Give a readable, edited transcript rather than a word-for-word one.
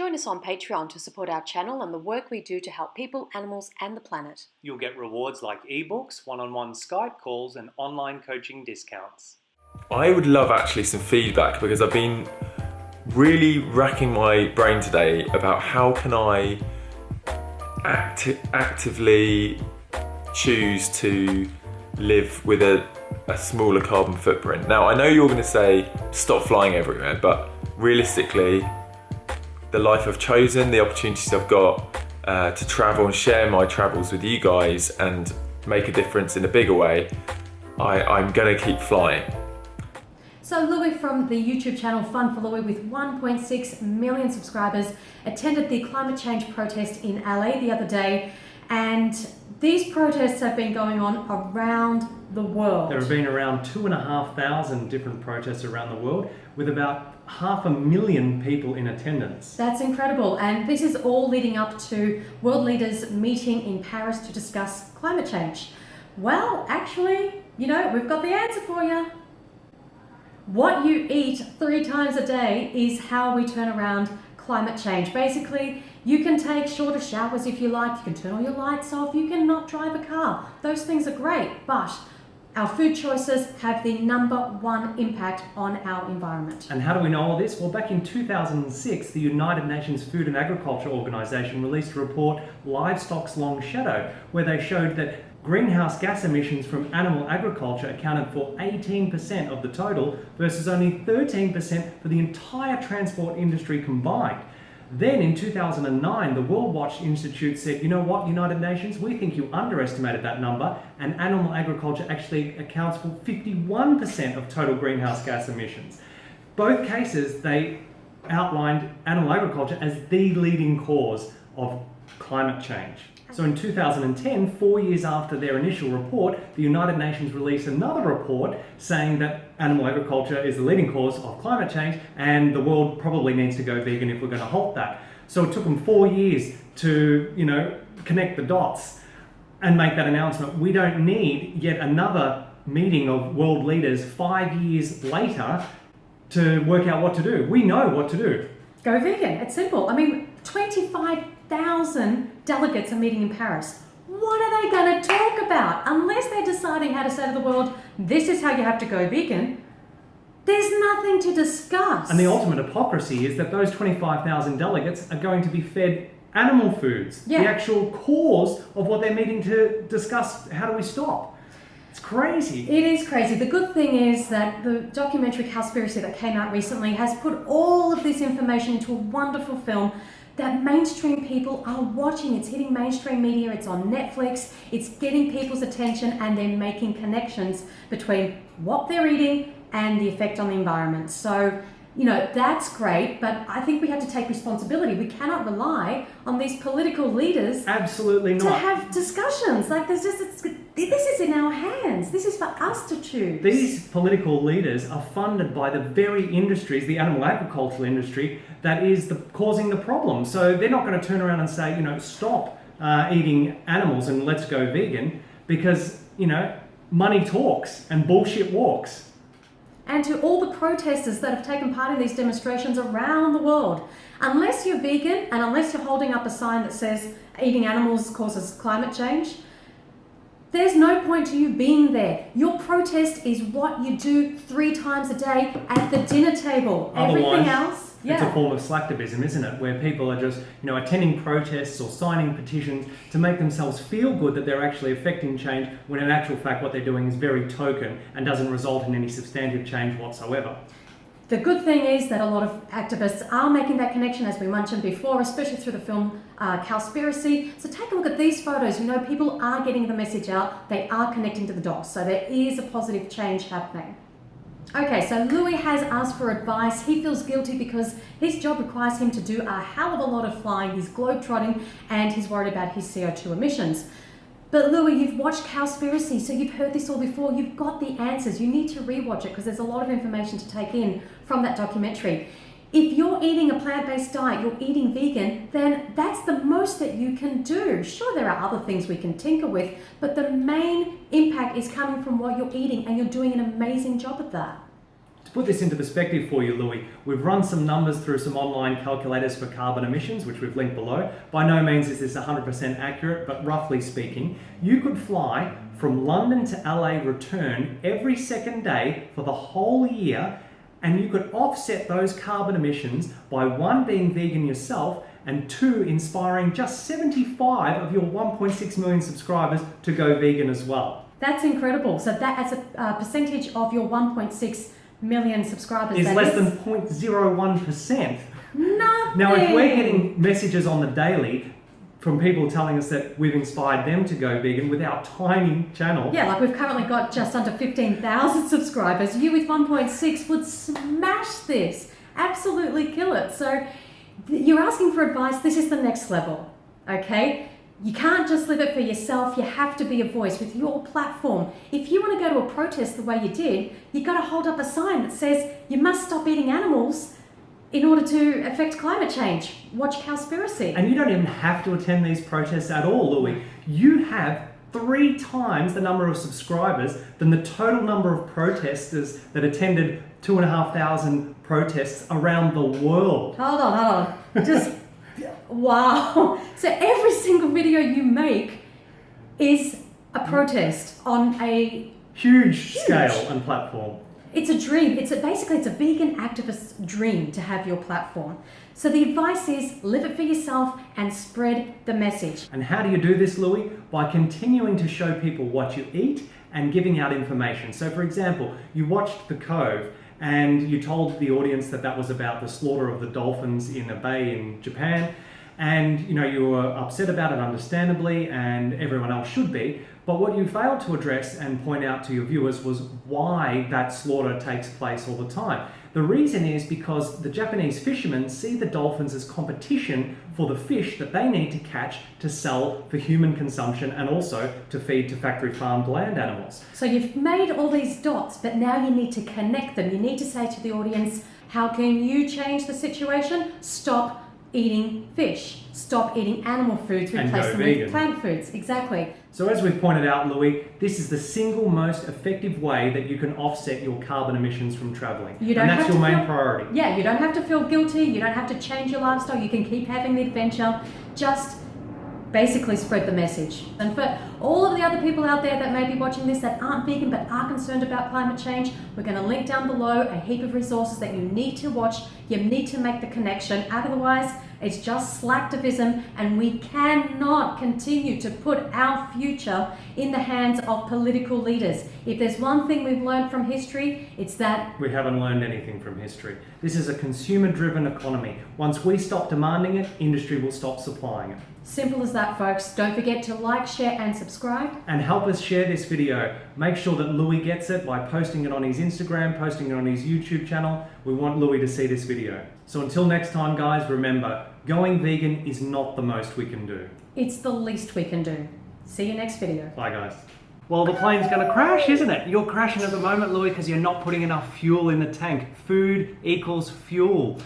Join us on Patreon to support our channel and the work we do to help people, animals and the planet. You'll get rewards like ebooks, one-on-one Skype calls and online coaching discounts. I would love actually some feedback because I've been really racking my brain today about how can I actively choose to live with a smaller carbon footprint. Now I know you're going to say stop flying everywhere, but realistically the life I've chosen, the opportunities I've got to travel and share my travels with you guys and make a difference in a bigger way, I'm going to keep flying. So Louis from the YouTube channel FunForLouis with 1.6 million subscribers attended the climate change protest in LA the other day, and these protests have been going on around the world. There have been around 2,500 different protests around the world with about 500,000 people in attendance. That's incredible, and this is all leading up to world leaders meeting in Paris to discuss climate change. Well, actually, we've got the answer for you. What you eat 3 times a day is how we turn around climate change. Basically, you can take shorter showers if you like, you can turn all your lights off, you can not drive a car. Those things are great, but our food choices have the #1 impact on our environment. And how do we know all this? Well, back in 2006, the United Nations Food and Agriculture Organization released a report, Livestock's Long Shadow, where they showed that greenhouse gas emissions from animal agriculture accounted for 18% of the total versus only 13% for the entire transport industry combined. Then in 2009, the World Watch Institute said, you know what, United Nations, we think you underestimated that number, and animal agriculture actually accounts for 51% of total greenhouse gas emissions. Both cases, they outlined animal agriculture as the leading cause of climate change. So in 2010, 4 years after their initial report, the United Nations released another report saying that animal agriculture is the leading cause of climate change and the world probably needs to go vegan if we're going to halt that. So it took them 4 years to, connect the dots and make that announcement. We don't need yet another meeting of world leaders 5 years later to work out what to do. We know what to do. Go vegan. It's simple. 25,000 delegates are meeting in Paris. What are they going to talk about? Unless they're deciding how to say to the world, this is how you have to go vegan, there's nothing to discuss. And the ultimate hypocrisy is that those 25,000 delegates are going to be fed animal foods, the actual cause of what they're meeting to discuss. How do we stop? It's crazy. It is crazy. The good thing is that the documentary Cowspiracy that came out recently has put all of this information into a wonderful film that mainstream people are watching. It's hitting mainstream media, it's on Netflix, it's getting people's attention, and they're making connections between what they're eating and the effect on the environment. So, that's great, but I think we have to take responsibility. We cannot rely on these political leaders Absolutely not. to have discussions. This is in our hands. This is for us to choose. These political leaders are funded by the very industries, the animal agricultural industry, that is causing the problem. So they're not going to turn around and say, stop eating animals and let's go vegan, because, money talks and bullshit walks. And to all the protesters that have taken part in these demonstrations around the world, unless you're vegan and unless you're holding up a sign that says eating animals causes climate change, there's no point to you being there. Your protest is what you do 3 times a day at the dinner table. Everything else, it's a form of slacktivism, isn't it? Where people are just, attending protests or signing petitions to make themselves feel good that they're actually affecting change, when in actual fact what they're doing is very token and doesn't result in any substantive change whatsoever. The good thing is that a lot of activists are making that connection, as we mentioned before, especially through the film Cowspiracy. So take a look at these photos. People are getting the message out. They are connecting to the dots. So there is a positive change happening. Okay, so Louis has asked for advice. He feels guilty because his job requires him to do a hell of a lot of flying. He's globetrotting and he's worried about his CO2 emissions. But Louis, you've watched Cowspiracy, so you've heard this all before. You've got the answers. You need to rewatch it because there's a lot of information to take in from that documentary. If you're eating a plant-based diet, you're eating vegan, then that's the most that you can do. Sure, there are other things we can tinker with, but the main impact is coming from what you're eating, and you're doing an amazing job at that. To put this into perspective for you, Louis, we've run some numbers through some online calculators for carbon emissions, which we've linked below. By no means is this 100% accurate, but roughly speaking, you could fly from London to LA return every second day for the whole year, and you could offset those carbon emissions by 1, being vegan yourself, and 2, inspiring just 75 of your 1.6 million subscribers to go vegan as well. That's incredible. So that as a percentage of your 1.6 million subscribers is less than 0.01%. Nothing. Now, if we're getting messages on the daily from people telling us that we've inspired them to go vegan with our tiny channel. Yeah, like we've currently got just under 15,000 subscribers. You with 1.6 would smash this. Absolutely kill it. So you're asking for advice. This is the next level, okay? You can't just live it for yourself. You have to be a voice with your platform. If you want to go to a protest the way you did, you've got to hold up a sign that says you must stop eating animals in order to affect climate change. Watch Cowspiracy. And you don't even have to attend these protests at all, Louis. You have 3 times the number of subscribers than the total number of protesters that attended 2,500 protests around the world. Hold on. Just, wow. So every single video you make is a protest on a huge scale and platform. It's a dream. Basically it's a vegan activist's dream to have your platform. So the advice is live it for yourself and spread the message. And how do you do this, Louis? By continuing to show people what you eat and giving out information. So for example, you watched The Cove and you told the audience that that was about the slaughter of the dolphins in a bay in Japan. And you were upset about it, understandably, and everyone else should be. But what you failed to address and point out to your viewers was why that slaughter takes place all the time. The reason is because the Japanese fishermen see the dolphins as competition for the fish that they need to catch to sell for human consumption and also to feed to factory farmed land animals. So you've made all these dots, but now you need to connect them. You need to say to the audience, how can you change the situation? Stop eating fish. Stop eating animal foods, replace them with plant foods. Exactly. So as we've pointed out, Louis, this is the single most effective way that you can offset your carbon emissions from travelling. And that's your main priority. Yeah, you don't have to feel guilty. You don't have to change your lifestyle. You can keep having the adventure. Just basically spread the message. And for all of the other people out there that may be watching this that aren't vegan but are concerned about climate change, we're going to link down below a heap of resources that you need to watch. You need to make the connection. Otherwise, it's just slacktivism, and we cannot continue to put our future in the hands of political leaders. If there's one thing we've learned from history, it's that we haven't learned anything from history. This is a consumer-driven economy. Once we stop demanding it, industry will stop supplying it. Simple as that, folks. Don't forget to like, share, and subscribe. And help us share this video. Make sure that Louis gets it by posting it on his Instagram, posting it on his YouTube channel. We want Louis to see this video. So until next time, guys, remember, going vegan is not the most we can do. It's the least we can do. See you next video. Bye, guys. Well, the plane's going to crash, isn't it? You're crashing at the moment, Louis, because you're not putting enough fuel in the tank. Food equals fuel.